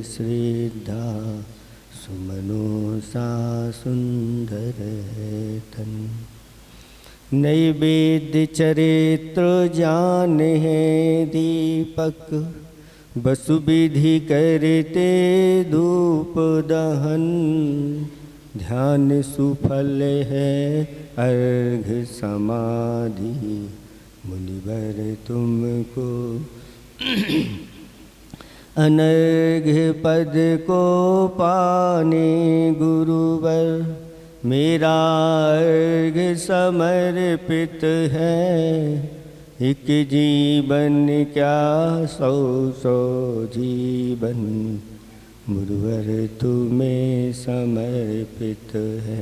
श्रद्धा सुमनो सा सुंदर तन। नैवेद्य चरित्र जान है दीपक, बसु विधि करते धूप दहन। ध्यान सुफल है अर्घ समाधि, मुनिवर तुमको अनर्घ पद को पाने गुरुवर। मेरा अर्घ समर्पित है, एक जीवन क्या सौ सौ जीवन। गुरुवर तुम्हें समर्पित है,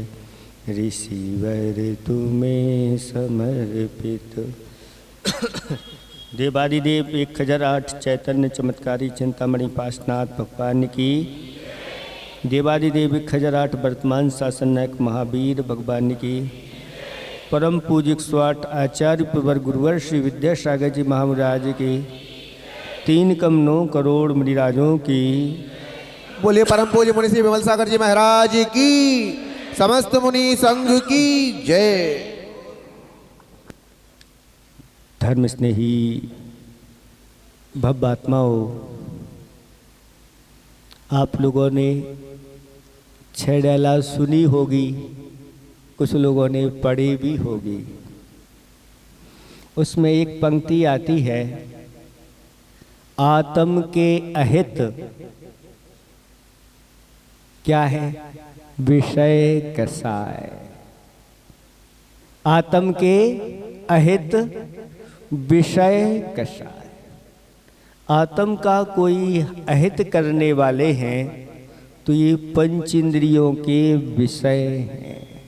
ऋषिवर तुम्हें समर्पित। देवादिदेव 1008 चैतन्य चमत्कारी चिंतामणि पार्श्वनाथ भगवान की। देवादिदेव 1008 वर्तमान शासन नायक महावीर भगवान की। परम पूज्य 108 आचार्य प्रवर गुरुवर श्री विद्यासागर जी महाराज की। 3,9 करोड़ मुनिराजों की। बोलिए परम पूज्य मुनि श्री विमल सागर जी महाराज की, समस्त मुनि संघ की जय। धर्म स्नेही भव्य आत्माओं, आप लोगों ने छह डाला सुनी होगी, कुछ लोगों ने पढ़ी भी होगी। उसमें एक पंक्ति आती है, आत्म के अहित क्या है, विषय कसाय। आत्म के अहित विषय कसाय। आत्म का कोई अहित करने वाले हैं तो ये पंच इंद्रियों के विषय हैं।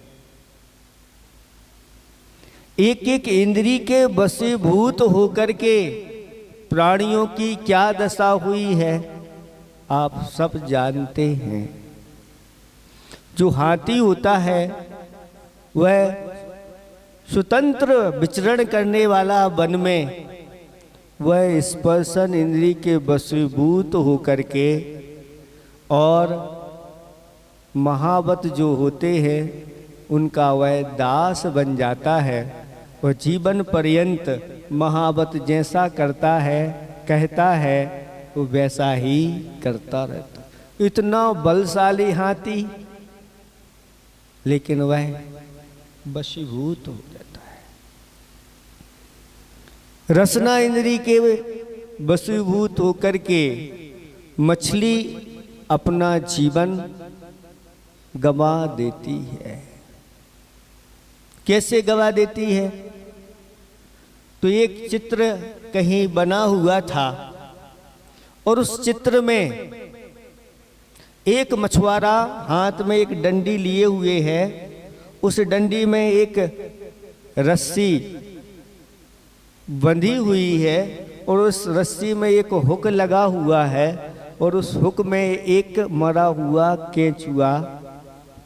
एक एक इंद्री के वशीभूत होकर के प्राणियों की क्या दशा हुई है आप सब जानते हैं। जो हाथी होता है वह स्वतंत्र विचरण करने वाला वन में, वह स्पर्शन इंद्री के वशीभूत होकर के, और महावत जो होते हैं उनका वह दास बन जाता है। वह जीवन पर्यंत महावत जैसा करता है, कहता है, वो वैसा ही करता रहता। इतना बलशाली हाथी, लेकिन वह वशीभूत हो जाता है। रसना इंद्री के वशीभूत होकर के मछली अपना जीवन गवा देती है। कैसे गवा देती है? तो एक चित्र कहीं बना हुआ था और उस चित्र में एक मछुआरा हाथ में एक डंडी लिए हुए है। उस डंडी में एक रस्सी बंधी हुई है और उस रस्सी में एक हुक लगा हुआ है और उस हुक में एक मरा हुआ केंचुआ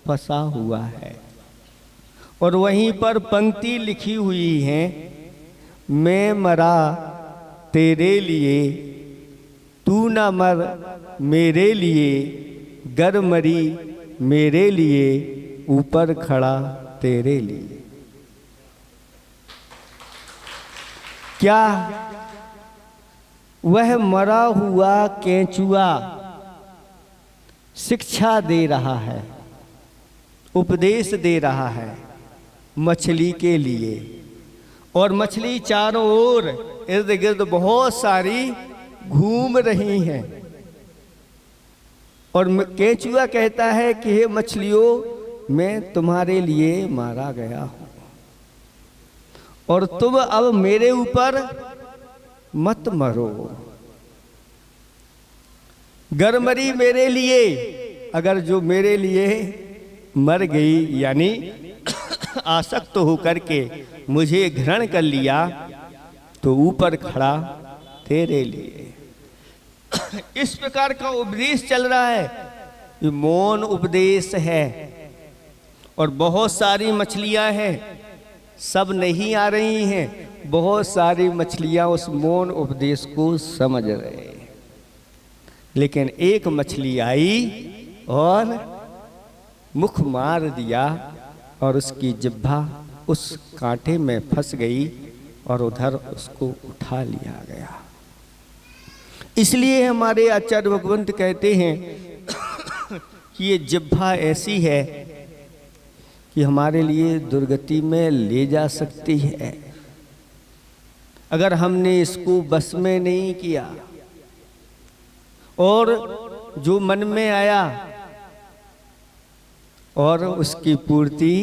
फंसा हुआ है। और वहीं पर पंक्ति लिखी हुई है, मैं मरा तेरे लिए, तू न मर मेरे लिए, गर मरी मेरे लिए, ऊपर खड़ा तेरे लिए। क्या वह मरा हुआ केंचुआ शिक्षा दे रहा है, उपदेश दे रहा है मछली के लिए। और मछली चारों ओर इर्द गिर्द बहुत सारी घूम रही हैं और केंचुआ कहता है कि हे मछलियों, मैं तुम्हारे लिए मारा गया हूं और तुम अब मेरे ऊपर मत मरो। गर मरी मेरे लिए, अगर जो मेरे लिए मर गई यानी आसक्त होकर के मुझे ग्रहण कर लिया, तो ऊपर खड़ा तेरे लिए। इस प्रकार का उपदेश चल रहा है। ये मौन उपदेश है और बहुत सारी मछलियां हैं, सब नहीं आ रही हैं। बहुत सारी मछलियां उस मौन उपदेश को समझ रहे हैं। लेकिन एक मछली आई और मुख मार दिया और उसकी जिह्वा उस कांटे में फंस गई और उधर उसको उठा लिया गया। इसलिए हमारे आचार्य भगवंत कहते हैं कि ये जिह्वा ऐसी है कि हमारे लिए दुर्गति में ले जा सकती है अगर हमने इसको बस में नहीं किया और जो मन में आया और उसकी पूर्ति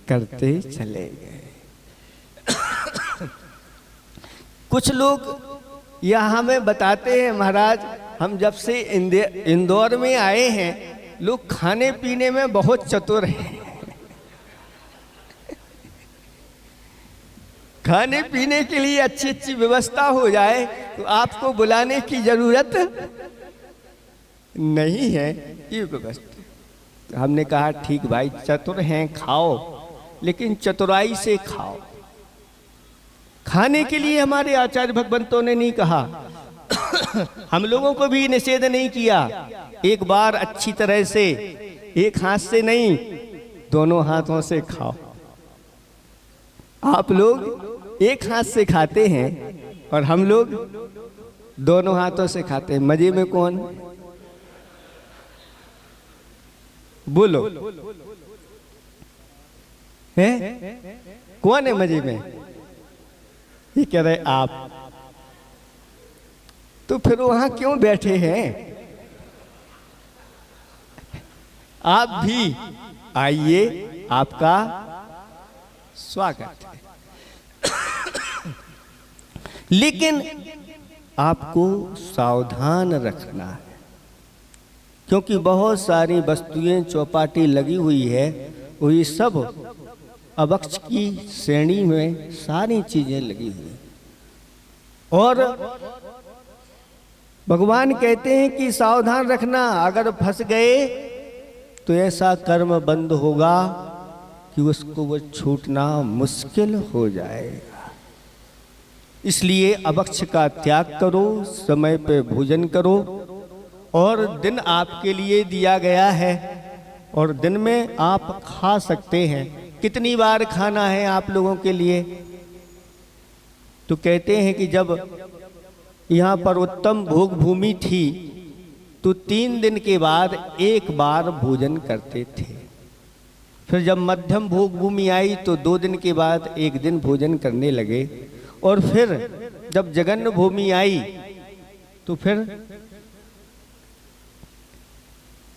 करते चले गए। कुछ लोग यह हमें बताते हैं, महाराज हम जब से इंदौर में आए हैं लोग खाने पीने में बहुत चतुर हैं। खाने पीने के लिए अच्छी अच्छी व्यवस्था हो जाए तो आपको बुलाने की जरूरत नहीं है। ये व्यवस्था हमने कहा ठीक भाई चतुर हैं खाओ, लेकिन चतुराई से खाओ। खाने के लिए हमारे आचार्य भगवंतों ने नहीं कहा, हम लोगों को भी निषेध नहीं किया। एक बार अच्छी तरह से, एक हाथ से नहीं दोनों हाथों से खाओ। आप लोग एक हाथ से खाते हैं और हम लोग दोनों हाथों से खाते हैं। मजे में कौन? बोलो है कौन है मजे में? ये कह रहे आप। तो फिर वहां क्यों बैठे हैं? आप भी आइए, आपका स्वागत है। लेकिन आपको सावधान रखना है, क्योंकि बहुत सारी वस्तुएं चौपाटी लगी हुई है, वो ये सब अभक्ष की श्रेणी में सारी चीजें लगी हुई। और भगवान कहते हैं कि सावधान रखना, अगर फंस गए तो ऐसा कर्म बंद होगा कि उसको वो छूटना मुश्किल हो जाएगा। इसलिए अभक्ष का त्याग करो, समय पे भोजन करो, और दिन आपके लिए दिया गया है और दिन में आप खा सकते हैं। कितनी बार खाना है आप लोगों के लिए? तो कहते हैं कि जब यहाँ पर उत्तम भोग भूमि थी तो 3 दिन के बाद एक बार भोजन करते थे। फिर जब मध्यम भोग भूमि आई तो 2 दिन के बाद एक दिन भोजन करने लगे, और फिर जब जगन्न भूमि आई तो फिर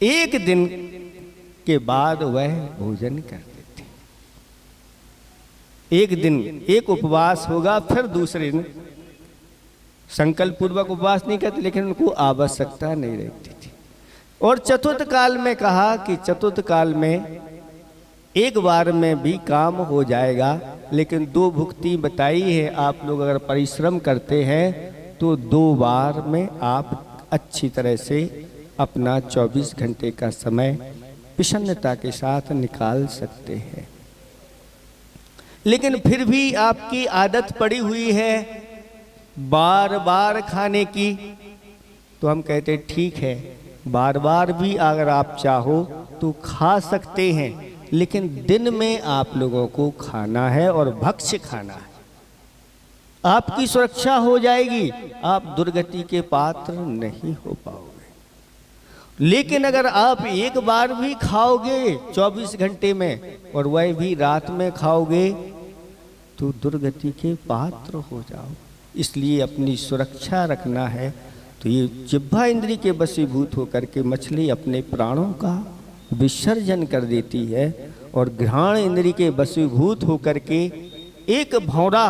एक दिन के बाद वह भोजन करते थे। एक दिन एक उपवास होगा, फिर दूसरे दिन संकल्प पूर्वक उपवास नहीं करते, लेकिन उनको आवश्यकता नहीं रहती थी। और चतुर्थ काल में कहा कि चतुर्थ काल में एक बार में भी काम हो जाएगा, लेकिन 2 भुक्ति बताई है। आप लोग अगर परिश्रम करते हैं तो 2 बार में आप अच्छी तरह से अपना 24 घंटे का समय प्रसन्नता के साथ निकाल सकते हैं। लेकिन फिर भी आपकी आदत पड़ी हुई है बार बार खाने की, तो हम कहते ठीक है, बार बार भी अगर आप चाहो तो खा सकते हैं, लेकिन दिन में आप लोगों को खाना है और भक्ष्य खाना है। आपकी सुरक्षा हो जाएगी, आप दुर्गति के पात्र नहीं हो पाओगे। लेकिन अगर आप एक बार भी खाओगे 24 घंटे में, और वह भी रात में खाओगे, तो दुर्गति के पात्र हो जाओ। इसलिए अपनी सुरक्षा रखना है। तो ये जिह्वा इंद्री के वशीभूत होकर के मछली अपने प्राणों का विसर्जन कर देती है, और घ्राण इंद्री के वशीभूत होकर के एक भौरा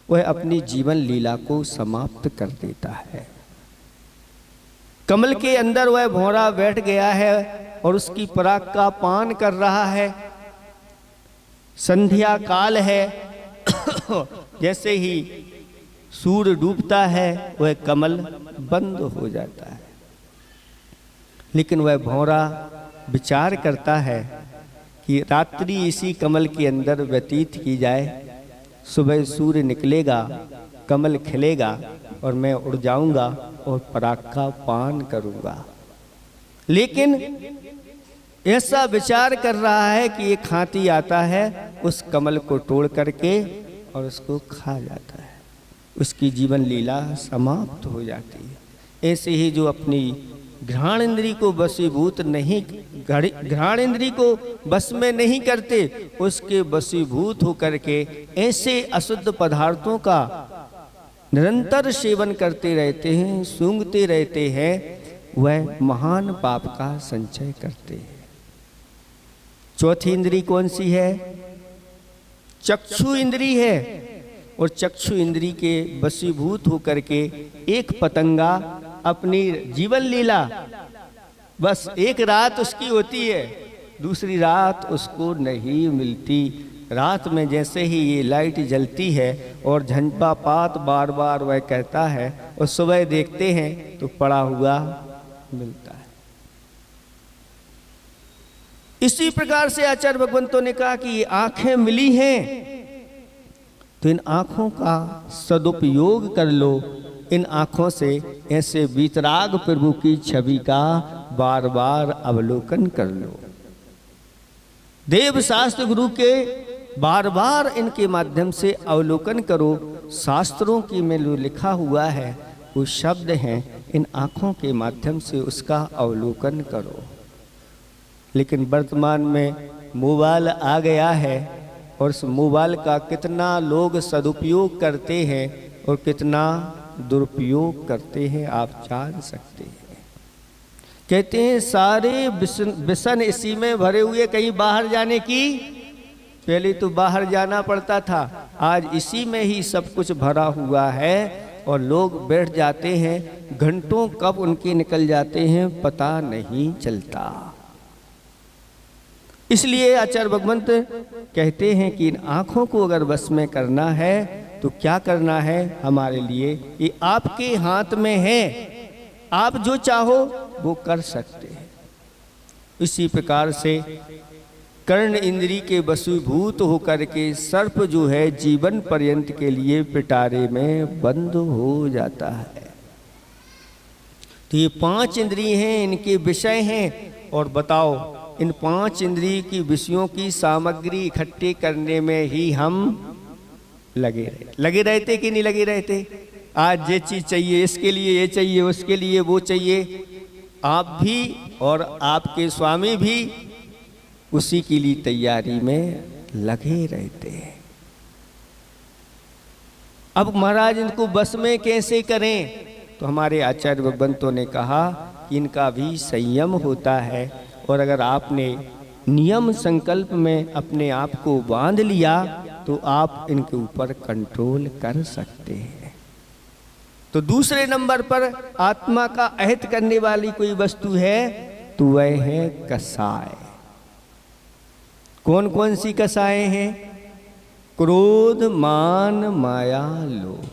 वह अपनी जीवन लीला को समाप्त कर देता है। कमल के अंदर वह भौरा बैठ गया है और उसकी पराग का पान कर रहा है। संध्या काल है, जैसे ही सूर्य डूबता है वह कमल बंद हो जाता है। लेकिन वह भौरा विचार करता है कि रात्रि इसी कमल के अंदर व्यतीत की जाए, सुबह सूर्य निकलेगा कमल खिलेगा और मैं उड़ जाऊंगा और पराग का पान करूंगा। लेकिन ऐसा विचार कर रहा है कि एक हाथी आता है, उस कमल को तोड़ करके और उसको खा जाता है, उसकी जीवन लीला समाप्त हो जाती है। ऐसे ही जो अपनी घ्राण इंद्री को वशीभूत नहीं, घ्राण इंद्री को बस में नहीं करते, उसके वशीभूत होकर के ऐसे अशुद्ध पदार्थों का निरंतर सेवन करते रहते हैं, सूंघते रहते हैं, वह महान पाप का संचय करते हैं। चौथी इंद्री कौन सी है? चक्षु इंद्री है। और चक्षु इंद्री के वशीभूत होकर के एक पतंगा अपनी जीवन लीला, बस एक रात उसकी होती है, दूसरी रात उसको नहीं मिलती। रात में जैसे ही ये लाइट जलती है और झंपा पात बार बार वह कहता है, और सुबह देखते हैं तो पड़ा हुआ मिलता है। इसी प्रकार से आचार्य भगवंतों ने कहा कि ये आंखें मिली हैं तो इन आंखों का सदुपयोग कर लो। इन आंखों से ऐसे वीतराग प्रभु की छवि का बार बार अवलोकन कर लो। देव शास्त्र गुरु के बार बार इनके माध्यम से अवलोकन करो। शास्त्रों की में जो लिखा हुआ है वो शब्द हैं, इन आंखों के माध्यम से उसका अवलोकन करो। लेकिन वर्तमान में मोबाइल आ गया है और उस मोबाइल का कितना लोग सदुपयोग करते हैं और कितना दुरुपयोग करते हैं आप जान सकते हैं। कहते हैं सारे व्यसन इसी में भरे हुए, कहीं बाहर जाने की, पहले तो बाहर जाना पड़ता था, आज इसी में ही सब कुछ भरा हुआ है और लोग बैठ जाते हैं, घंटों कब उनके निकल जाते हैं पता नहीं चलता। इसलिए आचार्य भगवंत कहते हैं कि इन आँखों को अगर वश में करना है तो क्या करना है हमारे लिए, ये आपके हाथ में है, आप जो चाहो वो कर सकते हैं। इसी प्रकार से कर्ण इंद्री के वशीभूत होकर के सर्प जो है जीवन पर्यंत के लिए पिटारे में बंद हो जाता है। तो ये 5 इंद्रिय हैं, इनके विषय हैं। और बताओ, इन 5 इंद्रिय की विषयों की सामग्री इकट्ठी करने में ही हम लगे रहते कि नहीं लगे रहते? आज ये चीज चाहिए, इसके लिए ये चाहिए, उसके लिए वो चाहिए। आप भी और आपके स्वामी भी उसी के लिए तैयारी में लगे रहते हैं। अब महाराज इनको बस में कैसे करें? तो हमारे आचार्य भगवंतों ने कहा कि इनका भी संयम होता है, और अगर आपने नियम संकल्प में अपने आप को बांध लिया तो आप इनके ऊपर कंट्रोल कर सकते हैं। तो दूसरे नंबर पर आत्मा का अहित करने वाली कोई वस्तु है तो वह है कसाय। कौन कौन सी कसाएं हैं? क्रोध, मान, माया, लोभ।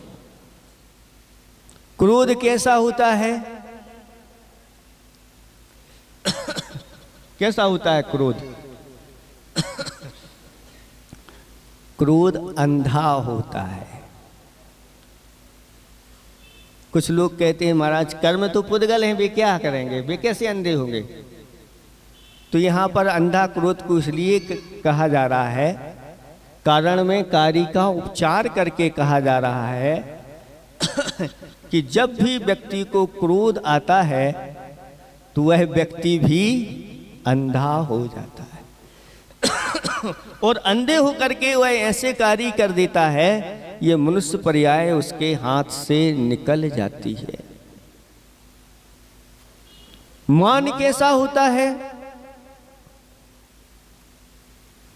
क्रोध कैसा होता है? कैसा होता है क्रोध? क्रोध अंधा होता है। कुछ लोग कहते हैं महाराज कर्म तो पुद्गल हैं, वे क्या करेंगे, वे कैसे अंधे होंगे? तो यहाँ पर अंधा क्रोध को इसलिए कहा जा रहा है, कारण में कार्य का उपचार करके कहा जा रहा है कि जब भी व्यक्ति को क्रोध आता है तो वह व्यक्ति भी अंधा हो जाता है और अंधे होकर के वह ऐसे कार्य कर देता है, ये मनुष्य पर्याय उसके हाथ से निकल जाती है। मान कैसा होता है?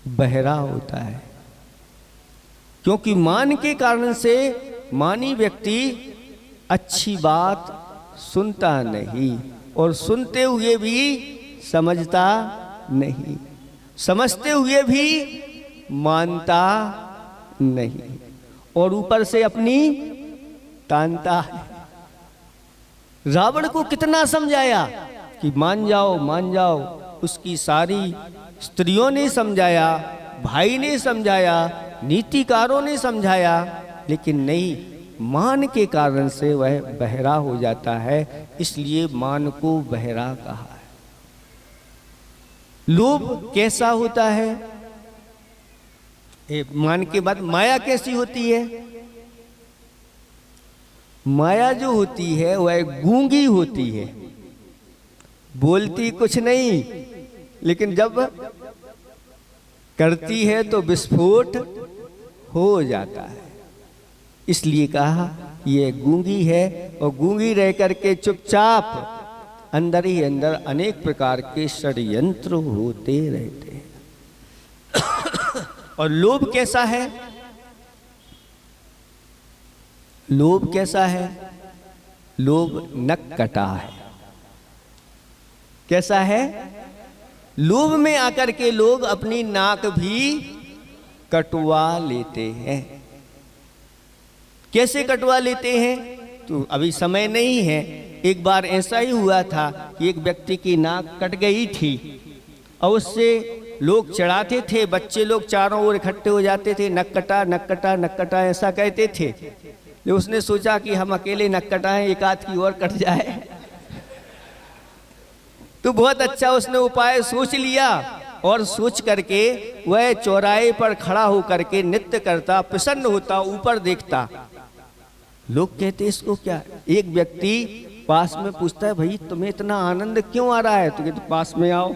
बहरा होता है, क्योंकि मान के कारण से मानी व्यक्ति अच्छी बात सुनता नहीं और सुनते हुए भी समझता नहीं, समझते हुए भी मानता नहीं, और ऊपर से अपनी तानता है। रावण को कितना समझाया कि मान जाओ मान जाओ, उसकी सारी स्त्रियों ने समझाया, भाई ने समझाया, नीतिकारों ने समझाया, लेकिन नहीं, मान के कारण से वह बहरा हो जाता है, इसलिए मान को बहरा कहा है। लोभ कैसा होता है? मान के बाद माया कैसी होती है? माया जो होती है वह गूंगी होती है, बोलती कुछ नहीं, लेकिन जब करती है तो विस्फोट हो जाता है। इसलिए कहा ये गूंगी है, और गूंगी रह करके चुपचाप अंदर ही अंदर अनेक प्रकार के षड्यंत्र होते रहते हैं। और लोभ कैसा है? लोभ कैसा है? लोभ नक्कटा है। कैसा है? लोभ में आकर के लोग अपनी नाक भी कटवा लेते हैं। कैसे कटवा लेते हैं? तो अभी समय नहीं है। एक बार ऐसा ही हुआ था कि एक व्यक्ति की नाक कट गई थी और उससे लोग चढ़ाते थे, बच्चे लोग चारों ओर इकट्ठे हो जाते थे, नक कटा नक कटा नक कटा ऐसा कहते थे। लेकिन उसने सोचा कि हम अकेले नक कटाएं, एक आध की और कट जाए। तो बहुत अच्छा उसने उपाय सोच लिया, और सोच करके वह चौराहे पर खड़ा होकर के नृत्य करता, प्रसन्न होता, ऊपर देखता। लोग कहते इसको क्या? एक व्यक्ति पास में पूछता है, भाई तुम्हें इतना आनंद क्यों आ रहा है? तो कहते पास में आओ।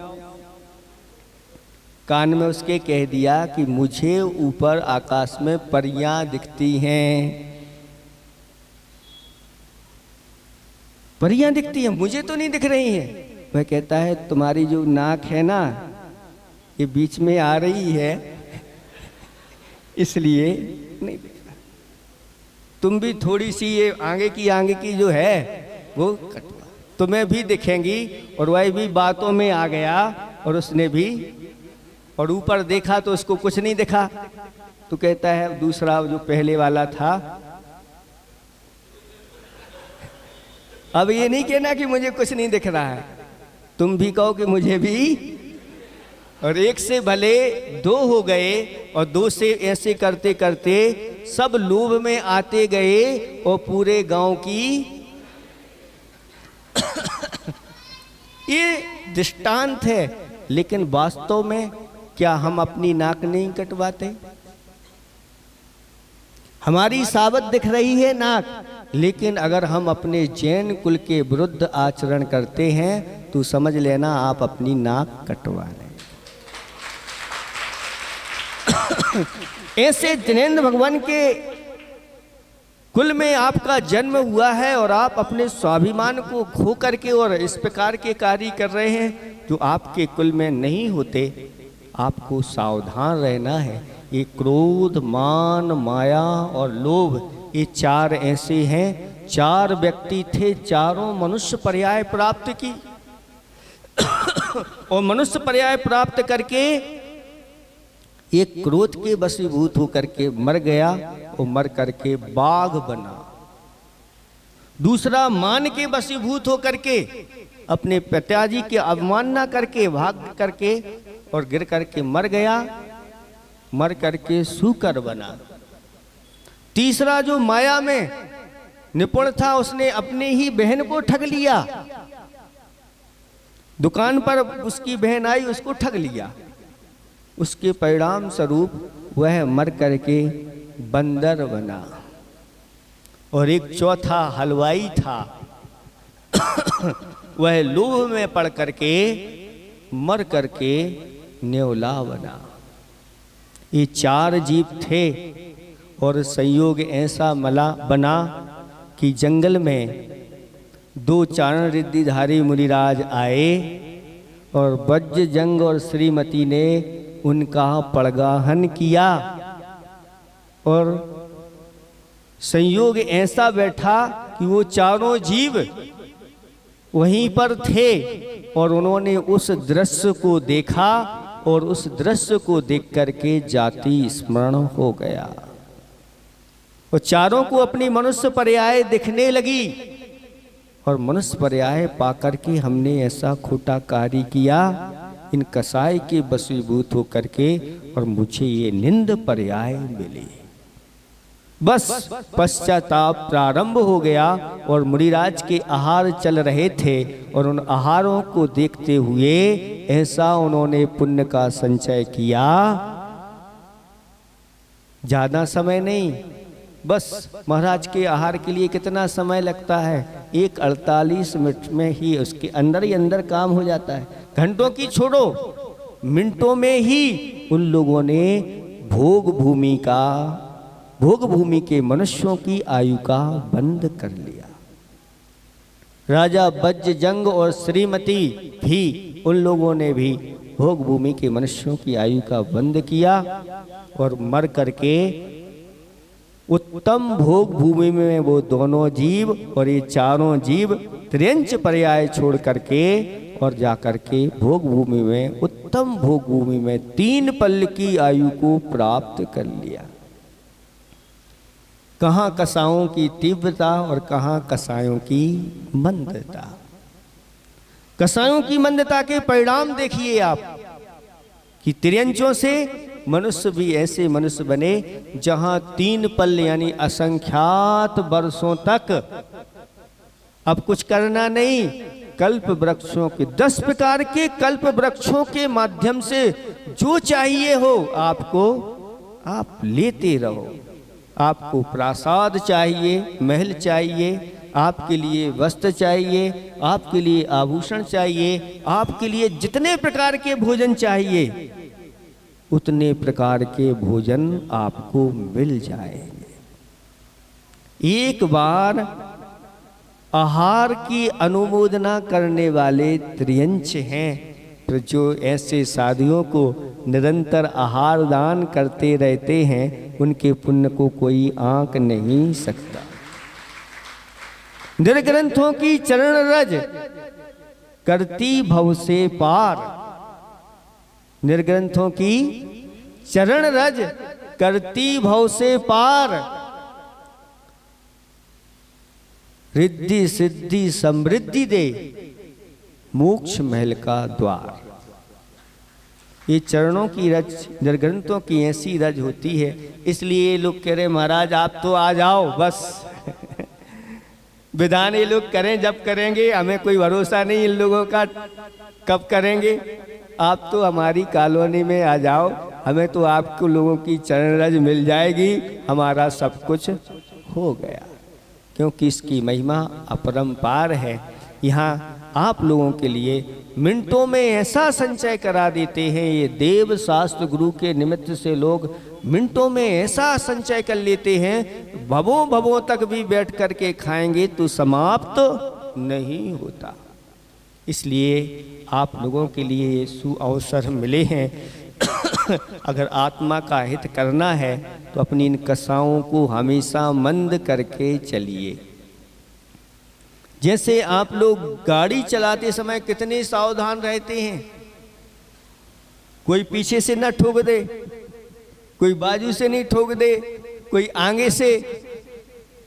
कान में उसके कह दिया कि मुझे ऊपर आकाश में परियां दिखती हैं। परियां दिखती हैं, मुझे तो नहीं दिख रही हैं। वह कहता है तुम्हारी जो नाक है ना, ये बीच में आ रही है, इसलिए नहीं दिख रहा। तुम भी थोड़ी सी ये आगे की जो है वो कटवा, तुम्हें भी दिखेंगी। और वह भी बातों में आ गया, और उसने भी, और ऊपर देखा तो उसको कुछ नहीं दिखा। तो कहता है दूसरा जो पहले वाला था, अब ये नहीं कहना कि मुझे कुछ नहीं दिख रहा है, तुम भी कहो कि मुझे भी। और एक से भले दो हो गए, और दो से ऐसे करते करते सब लोभ में आते गए, और पूरे गांव की ये दृष्टांत है। लेकिन वास्तव में क्या हम अपनी नाक नहीं कटवाते? हमारी सावत दिख रही है नाक, लेकिन अगर हम अपने जैन कुल के विरुद्ध आचरण करते हैं तो समझ लेना आप अपनी नाक कटवा लें। ऐसे जिनेंद्र भगवान के कुल में आपका जन्म हुआ है, और आप अपने स्वाभिमान को खो करके और इस प्रकार के कार्य कर रहे हैं जो आपके कुल में नहीं होते। आपको सावधान रहना है। ये क्रोध, मान, माया और लोभ, ये चार ऐसे हैं। चार व्यक्ति थे, चारों मनुष्य पर्याय प्राप्त की, और मनुष्य पर्याय प्राप्त करके एक क्रोध के वशीभूत होकर के मर गया, और मर करके बाघ बना। दूसरा मान के वशीभूत होकर के अपने पिताजी की अवमानना करके भाग करके और गिर करके मर गया, मर करके सूकर बना। तीसरा जो माया में निपुण था, उसने अपने ही बहन को ठग लिया। दुकान पर उसकी बहन आई, उसको ठग लिया। उसके परिणाम स्वरूप वह मर करके बंदर बना। और एक चौथा हलवाई था, वह लोभ में पड़ करके मर करके न्योला बना। ये चार जीव थे, और संयोग ऐसा बना कि जंगल में दो चारण रिद्धिधारी मुनिराज आए, और वज्र जंग और श्रीमती ने उनका पड़गाहन किया। और संयोग ऐसा बैठा कि वो चारों जीव वहीं पर थे, और उन्होंने उस दृश्य को देखा, और उस दृश्य को देख करके जाति स्मरण हो गया। और चारों को अपनी मनुष्य पर्याय दिखने लगी, और मनुष्य पर्याय पाकर के हमने ऐसा खोटा कार्य किया, इन कसाई के वशीभूत होकर के, और मुझे ये निंद पर्याय मिली। बस पश्चाताप प्रारंभ हो गया और मुनिराज के आहार चल रहे थे और उन आहारों को देखते हुए ऐसा उन्होंने पुण्य का संचय किया। ज्यादा समय नहीं, बस महाराज के आहार के लिए कितना समय लगता है, 48 मिनट में ही उसके अंदर ही अंदर काम हो जाता है। घंटों की छोड़ो, मिनटों में ही उन लोगों ने भोग भूमि के मनुष्यों की आयु का बंद कर लिया। राजा बज्जजंग और श्रीमती भी, उन लोगों ने भी भोग भूमि के मनुष्यों की आयु का बंद किया और मर करके उत्तम भोग भूमि में वो दोनों जीव और ये चारों जीव त्रियंच पर्याय छोड़ करके और जाकर के भोग भूमि में, उत्तम भोग भूमि में 3 पल की आयु को प्राप्त कर लिया। कहाँ कसायों की तीव्रता और कहाँ कसायों की मंदता। कसायों की मंदता के परिणाम देखिए आप कि त्रियंचों से मनुष्य भी ऐसे मनुष्य बने जहां 3 पल यानी असंख्यात वर्षों तक अब कुछ करना नहीं, कल्प वृक्षों के 10 प्रकार के कल्प वृक्षों के माध्यम से जो चाहिए हो आपको, आप लेते रहो। आपको प्रासाद चाहिए, महल चाहिए, आपके लिए वस्त्र चाहिए, आपके लिए आभूषण चाहिए, आपके लिए जितने प्रकार के भोजन चाहिए उतने प्रकार के भोजन आपको मिल जाएंगे। एक बार आहार की अनुमोदना करने वाले त्रियंच हैं, तो जो ऐसे साधुओं को निरंतर आहार दान करते रहते हैं उनके पुण्य को कोई आंक नहीं सकता। निर्ग्रंथों की चरण रज करती भव से पार, निर्ग्रंथों की चरण रज करती भव से पार, रिद्धि सिद्धि समृद्धि दे मोक्ष महल का द्वार। ये चरणों की रज निर्ग्रंथों की ऐसी रज होती है, इसलिए लोग कह रहे महाराज आप तो आ जाओ बस विधान ये लोग करें जब करेंगे, हमें कोई भरोसा नहीं इन लोगों का कब करेंगे। आप तो हमारी कॉलोनी में आ जाओ, हमें तो आपको लोगों की चरण रज मिल जाएगी, हमारा सब कुछ हो गया। क्योंकि इसकी महिमा अपरंपार है। यहाँ आप लोगों के लिए मिनटों में ऐसा संचय करा देते हैं, ये देव शास्त्र गुरु के निमित्त से लोग मिनटों में ऐसा संचय कर लेते हैं, भवों तक भी बैठ करके खाएंगे तो समाप्त नहीं होता। इसलिए आप लोगों के लिए ये सुअवसर मिले हैं अगर आत्मा का हित करना है तो अपनी इन कसाओं को हमेशा मंद करके चलिए। जैसे आप लोग गाड़ी चलाते समय कितने सावधान रहते हैं, कोई पीछे से न ठोक दे, कोई बाजू से नहीं ठोक दे, कोई आगे से।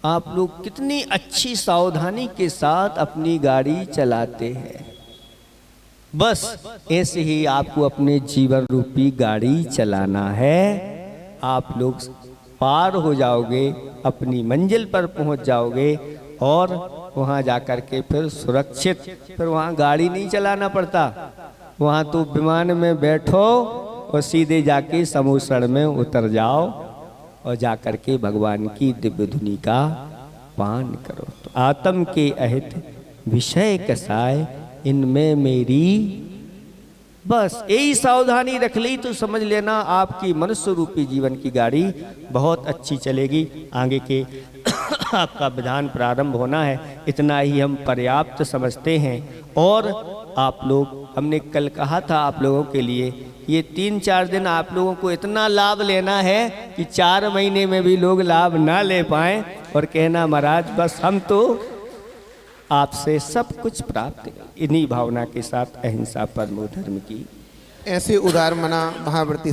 आप लोग कितनी अच्छी सावधानी के साथ अपनी गाड़ी चलाते हैं। बस ऐसे ही आपको अपने जीवन रूपी गाड़ी चलाना है। आप लोग पार हो जाओगे, अपनी मंजिल पर पहुंच जाओगे और वहां जाकर के फिर सुरक्षित, फिर वहां गाड़ी नहीं चलाना पड़ता। वहां तो विमान में बैठो और सीधे जाके समुद्र में उतर जाओ और जाकर के भगवान की दिव्य धुनी का पान करो। तो आत्म के अहित विषय कसाय इनमें मेरी, बस यही सावधानी रख ली तो समझ लेना आपकी मनुष्य रूपी जीवन की गाड़ी बहुत अच्छी चलेगी। आगे के आपका विधान प्रारंभ होना है, इतना ही हम पर्याप्त समझते हैं। और आप लोग, हमने कल कहा था आप लोगों के लिए ये 3-4 दिन आप लोगों को इतना लाभ लेना है कि 4 महीने में भी लोग लाभ ना ले पाएं और कहना महाराज बस हम तो आपसे सब कुछ प्राप्त। इन्हीं भावना के साथ अहिंसा परमो धर्म की ऐसे उदार मना महाव्रती